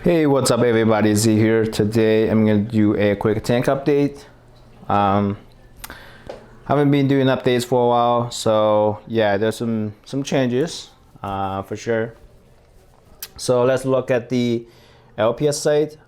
Hey, what's up everybody, Z here. Today I'm going to do a quick tank update. Haven't been doing updates for a while, so yeah, there's some changes for sure. So let's look at the LPS side.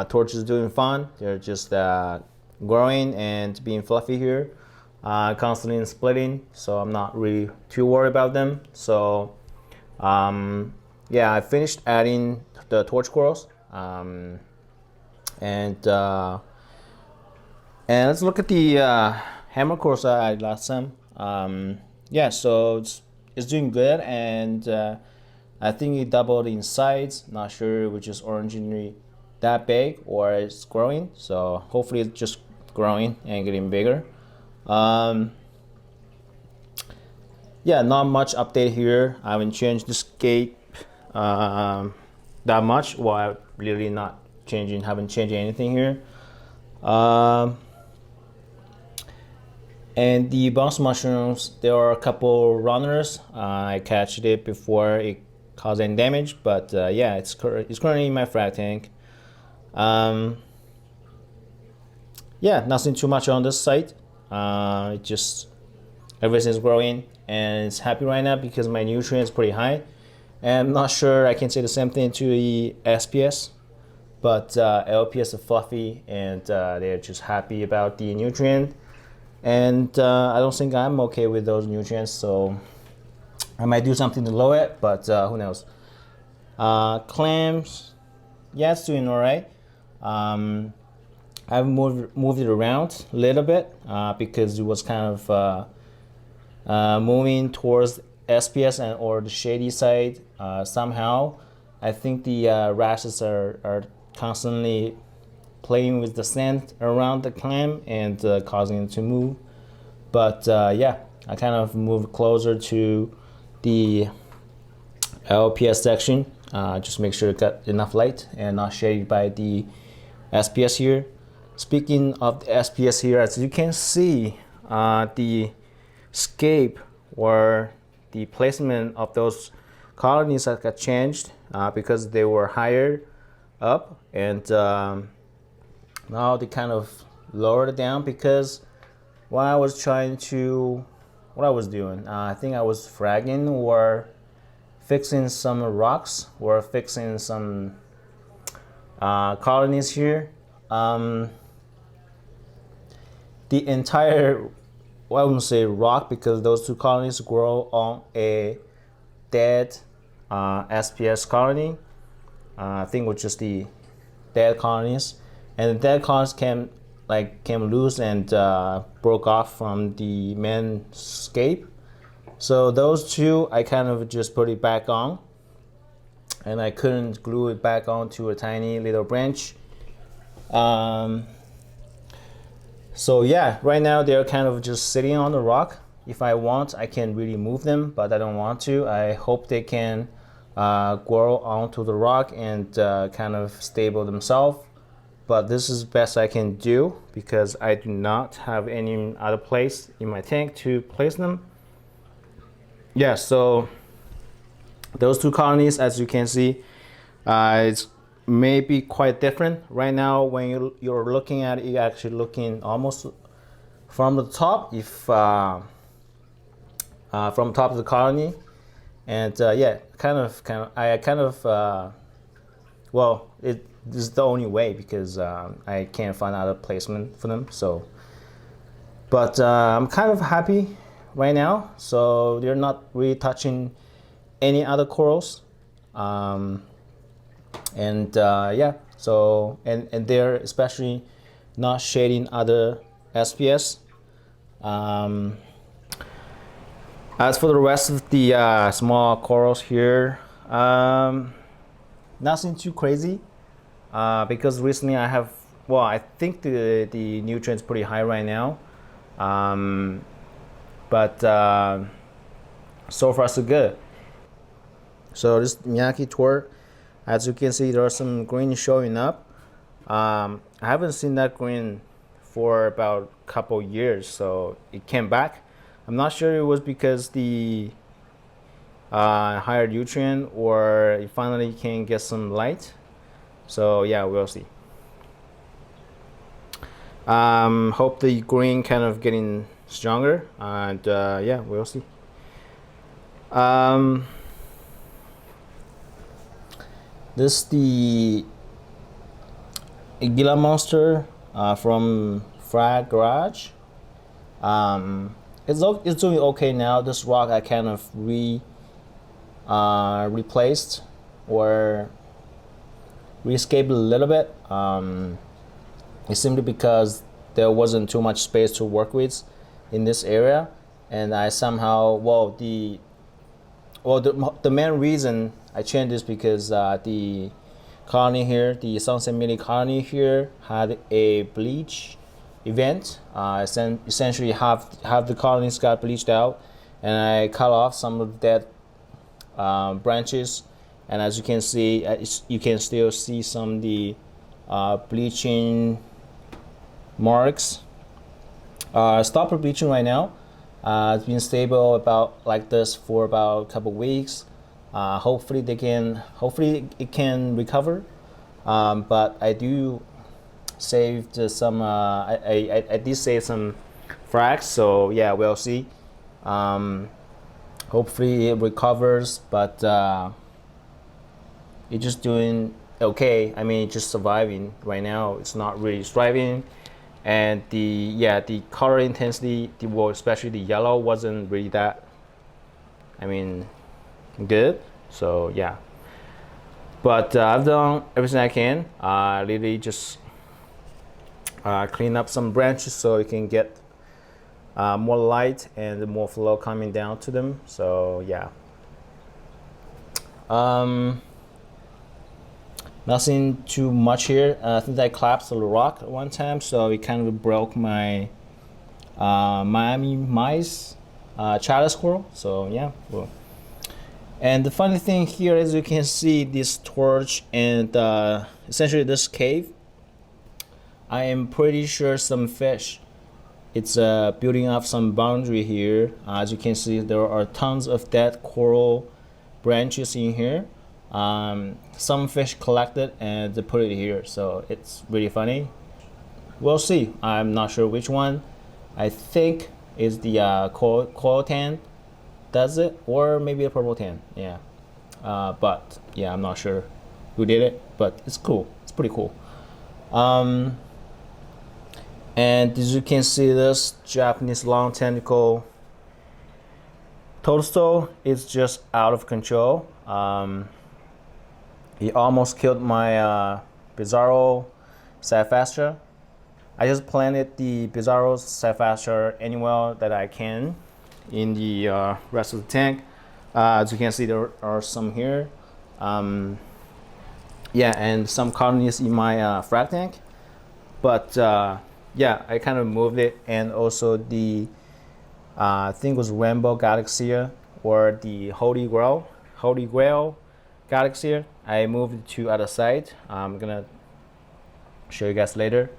Torch is doing fine. They're just growing and being fluffy here, constantly splitting, so I'm not really too worried about them. So yeah, I finished adding the torch corals, and let's look at the hammer corals I added last time. Yeah, so it's doing good, and I think it doubled in size. Not sure which is originally that big or it's growing. So hopefully it's just growing and getting bigger. Yeah, not much update here. I haven't changed the scape that much. Well, I really not changing, haven't changed anything here. And the bounce mushrooms, there are a couple runners. I catched it before it caused any damage, but yeah, it's currently in my frag tank. Yeah, nothing too much on this site. It just everything's growing and it's happy right now because my nutrient is pretty high. And I'm not sure I can say the same thing to the SPS, but LPS are fluffy and they're just happy about the nutrient. And I don't think I'm okay with those nutrients, so I might do something to lower it, but who knows. Clams, yeah, it's doing all right. I've moved it around a little bit because it was kind of moving towards SPS and or the shady side somehow. I think the rashes are constantly playing with the sand around the clam and causing it to move. But yeah, I kind of moved closer to the LPS section. Just make sure it got enough light and not shaded by the SPS here. Speaking of the SPS here, as you can see, the scape or the placement of those colonies that got changed because they were higher up, and now they kind of lowered it down because while I was trying to, what I was doing, I think I was fragging or fixing some rocks or fixing some colonies here. The entire, well, I wouldn't say rock because those two colonies grow on a dead SPS colony. I think with just the dead colonies, and the dead colonies came loose and broke off from the main scape. So those two, I kind of just put it back on, and I couldn't glue it back onto a tiny little branch. So yeah, right now they're kind of just sitting on the rock. If I want, I can really move them, but I don't want to. I hope they can grow onto the rock and kind of stable themselves. But this is best I can do because I do not have any other place in my tank to place them. Yeah, so those two colonies, as you can see, it's maybe quite different. Right now, when you're looking at it, you're actually looking almost from the top, if from top of the colony. And yeah, well, this is the only way because I can't find other placement for them. So, but I'm kind of happy right now. So they're not really touching any other corals, and yeah. So and they're especially not shading other SPS. As for the rest of the small corals here, nothing too crazy because recently I have, well, I think the nutrient's pretty high right now, but so far so good. So this Miyake tour, as you can see, there are some green showing up. I haven't seen that green for about a couple years, so it came back. I'm not sure it was because the higher nutrient or it finally can get some light. So yeah, we'll see. Hope the green kind of getting stronger, and yeah, we'll see. This the Gila Monster from Frag Garage. It's doing okay now. This rock I kind of replaced or rescaped a little bit. It's simply because there wasn't too much space to work with in this area, and I somehow the main reason I changed this because the colony here, the Sunset Mini colony here, had a bleach event. Essentially half the colonies got bleached out, and I cut off some of the dead branches, and as you can see, you can still see some of the bleaching marks. Stop bleaching right now. It's been stable about like this for about a couple weeks. Hopefully it can recover. But I do saved some. I did save some frags, so yeah, we'll see. Hopefully it recovers, but it's just doing okay. I mean, just surviving right now. It's not really thriving, and the color intensity, especially the yellow, wasn't really that, I mean, good. So yeah, but I've done everything I can. Really just clean up some branches so you can get more light and more flow coming down to them. So yeah, nothing too much here. I think I collapsed a rock at one time, so it kind of broke my Miami mice Chalice squirrel. So yeah, well. And the funny thing here, as you can see, this torch and essentially this cave, I am pretty sure some fish. It's building up some boundary here. As you can see, there are tons of dead coral branches in here. Some fish collected and they put it here, so it's really funny. We'll see. I'm not sure which one. I think is the coral tan does it, or maybe a purple tan. Yeah, but yeah, I'm not sure who did it, but it's cool. It's pretty cool. And as you can see, this Japanese long tentacle toadstool is just out of control. It almost killed my Bizarro Sapphastra. I just planted the Bizarro Sapphastra anywhere that I can in the rest of the tank. As you can see, there are some here. Yeah, and some colonies in my frag tank. But yeah, I kind of moved it, and also the I think it was Rainbow Galaxia or the Holy Grail Galaxia. I moved it to other side. I'm gonna show you guys later.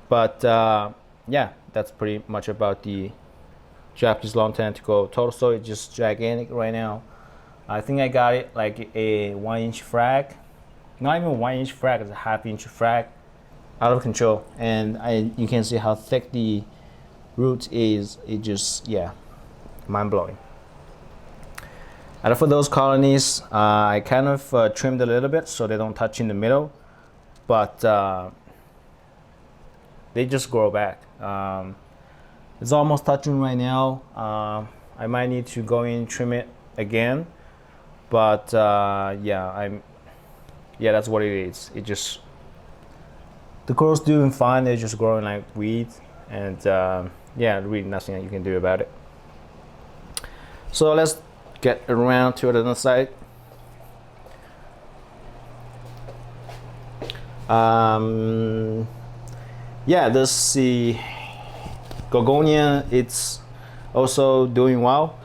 But yeah, that's pretty much about the Japanese long tentacle toadstool. It's just gigantic right now. I think I got it like a 1-inch frag. Not even 1-inch frag, it's a half-inch frag. Out of control, and you can see how thick the root is. It just, yeah, mind-blowing. And for those colonies, I kind of trimmed a little bit so they don't touch in the middle, but they just grow back. It's almost touching right now. I might need to go in and trim it again, but yeah, that's what it is. It just, the coral's doing fine. They're just growing like weeds, and yeah, really nothing that you can do about it. So let's get around to the other side. Yeah, this the Gogonia. It's also doing well.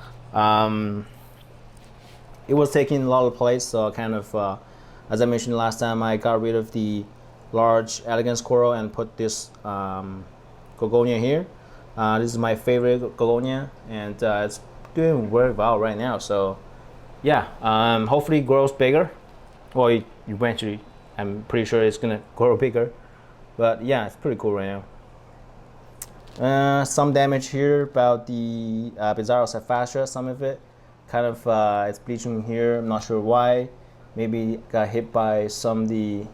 It was taking a lot of place, so kind of, as I mentioned last time, I got rid of the large elegance coral and put this Gogonia here. This is my favorite Gogonia, and it's doing very well right now. So yeah, hopefully it grows bigger. Well, it eventually I'm pretty sure it's gonna grow bigger. But yeah, it's pretty cool right now. Some damage here about the Bizarro Sapphastra. Some of it kind of it's bleaching here. I'm not sure why. Maybe got hit by some of the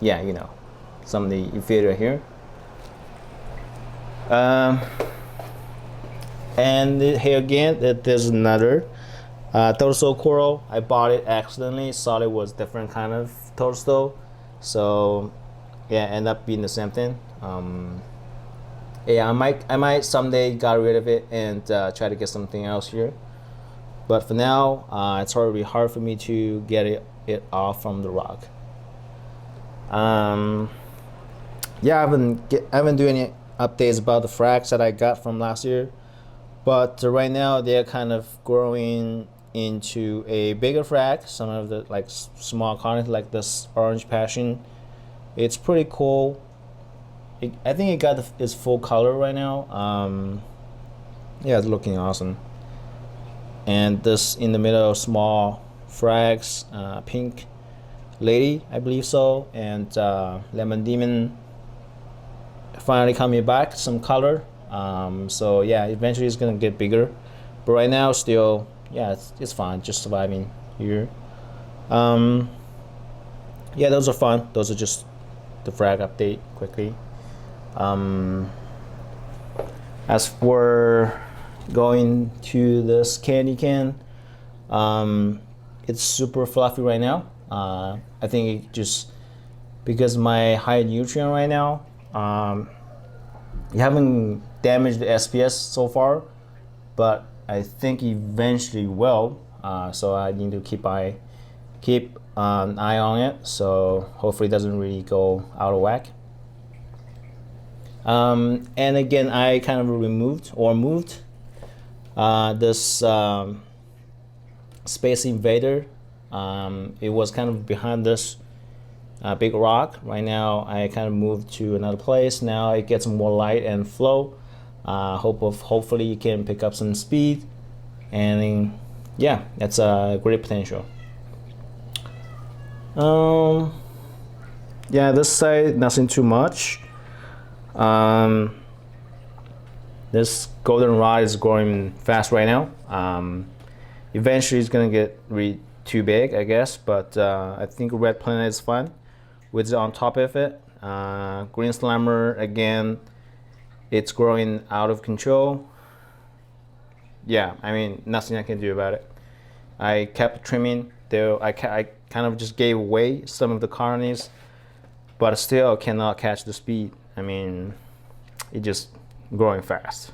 yeah, you know, some of the inferior here. And here again, there's another toadstool coral. I bought it accidentally, thought it was different kind of toadstool, so yeah, end up being the same thing. Yeah, I might someday get rid of it and try to get something else here, but for now, it's already hard for me to get it off from the rock. Yeah, I haven't doing any updates about the frags that I got from last year, but right now they're kind of growing into a bigger frag. Some of the like small colonies, like this orange passion, it's pretty cool. I think it got its full color right now. Yeah, it's looking awesome. And this in the middle, small frags, pink lady, I believe so, and lemon demon finally coming back, some color. So yeah, eventually it's gonna get bigger, but right now still, yeah, it's fine, just surviving here. Yeah, those are fun. Those are just the frag update quickly. As for going to this candy can, it's super fluffy right now. I think it just because my high nutrient right now, you haven't damaged the SPS so far, but I think eventually will. So I need to keep an eye on it, so hopefully it doesn't really go out of whack. And again, I kind of moved this Space Invader. It was kind of behind this big rock. Right now I kind of moved to another place. Now it gets more light and flow. Hopefully you can pick up some speed, and yeah, that's a great potential. Yeah, this side nothing too much. This goldenrod is growing fast right now. Eventually it's gonna get really too big, I guess, but I think red planet is fun with it on top of it. Green slammer, again, it's growing out of control. Yeah, I mean, nothing I can do about it. I kept trimming, though I kind of just gave away some of the colonies, but still cannot catch the speed. I mean, it just growing fast.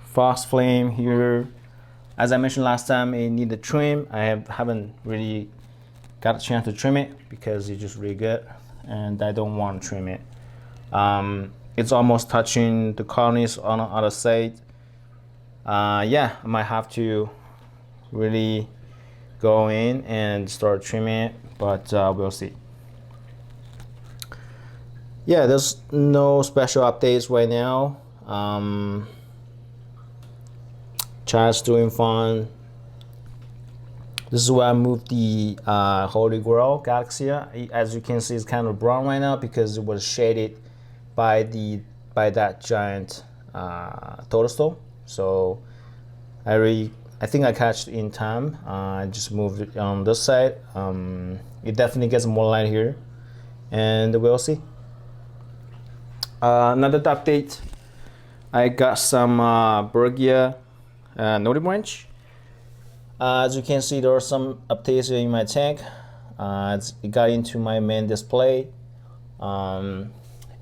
Frost flame here, as I mentioned last time, it needed trim. I haven't really got a chance to trim it because it's just really good, and I don't want to trim it. It's almost touching the colonies on the other side. Yeah, I might have to really go in and start trimming it, but we'll see. Yeah, there's no special updates right now. Chat's doing fun. This is where I moved the Holy Grail Galaxy. As you can see, it's kind of brown right now because it was shaded by that giant toadstool. So I think I catched it in time. I just moved it on this side. It definitely gets more light here, and we'll see. Another update, I got some Bergia Nodi branch. As you can see, there are some updates in my tank. It got into my main display, and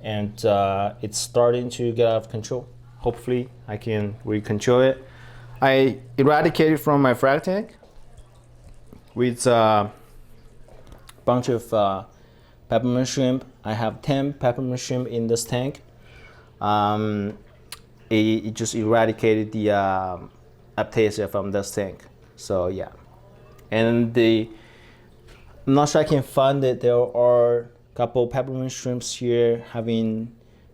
it's starting to get out of control. Hopefully I can recontrol it. I eradicated from my frag tank with a bunch of peppermint shrimp. I have 10 peppermint shrimp in this tank. It just eradicated the Aptasia from this tank. So yeah, and I'm not sure I can find it. There are a couple peppermint shrimps here having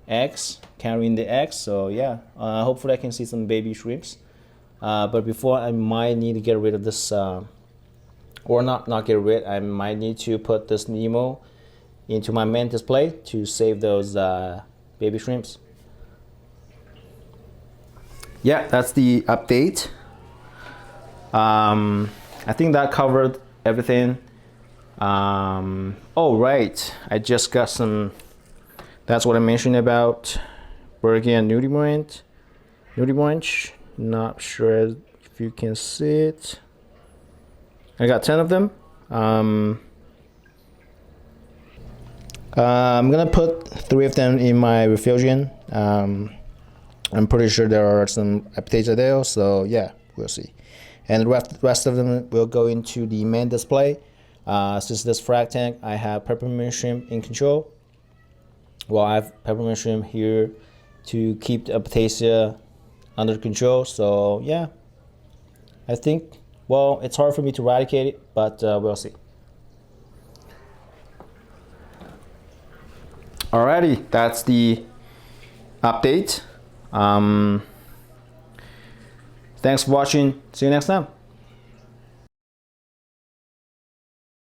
eggs, carrying the eggs. So yeah, hopefully I can see some baby shrimps. but before I might need to get rid of this, or not get rid, I might need to put this Nemo into my main display to save those baby shrimps. Yeah, that's the update. I think that covered everything. Oh right, I just got some, that's what I mentioned about Bergie and Nudibranch. Not sure if you can see it. I got 10 of them. I'm gonna put 3 of them in my refugium. I'm pretty sure there are some updates there, so yeah, we'll see. And the rest of them will go into the main display. Since this frag tank, I have peppermint shrimp in control. Well, I have peppermint shrimp here to keep the Apothecia under control. So yeah, I think, well, it's hard for me to eradicate it, but we'll see. Alrighty, that's the update. Thanks for watching. See you next time.